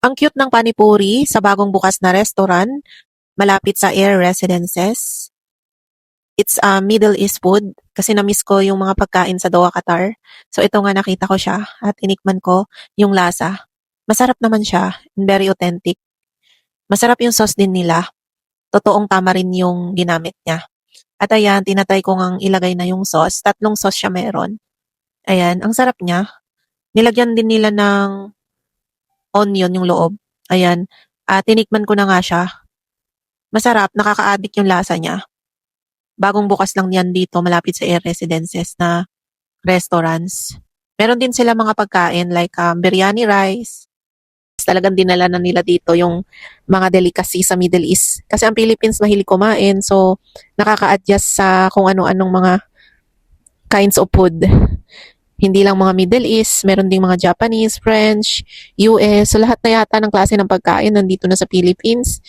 Ang cute ng panipuri sa bagong bukas na restaurant malapit sa Air Residences. It's Middle East food kasi na-miss ko yung mga pagkain sa Doha, Qatar. So ito nga nakita ko siya at inikman ko yung lasa. Masarap naman siya and very authentic. Masarap yung sauce din nila. Totoong tama rin yung ginamit niya. At ayan, tinatry ko ngang ilagay na yung sauce. Tatlong sauce siya meron. Ayan, ang sarap niya. Nilagyan din nila ng onion yung loob. Ayan, tinikman ko na nga siya. Masarap, nakaka-addict yung lasa niya. Bagong bukas lang yan dito malapit sa Air Residences na restaurants. Meron din sila mga pagkain like biryani rice. Talagang dinala na nila dito yung mga delicacy sa Middle East. Kasi ang Philippines mahilig kumain, so nakaka-adjust sa kung ano-anong mga kinds of food. Hindi lang mga Middle East, meron ding mga Japanese, French, US, so lahat na yata ng klase ng pagkain nandito na sa Philippines.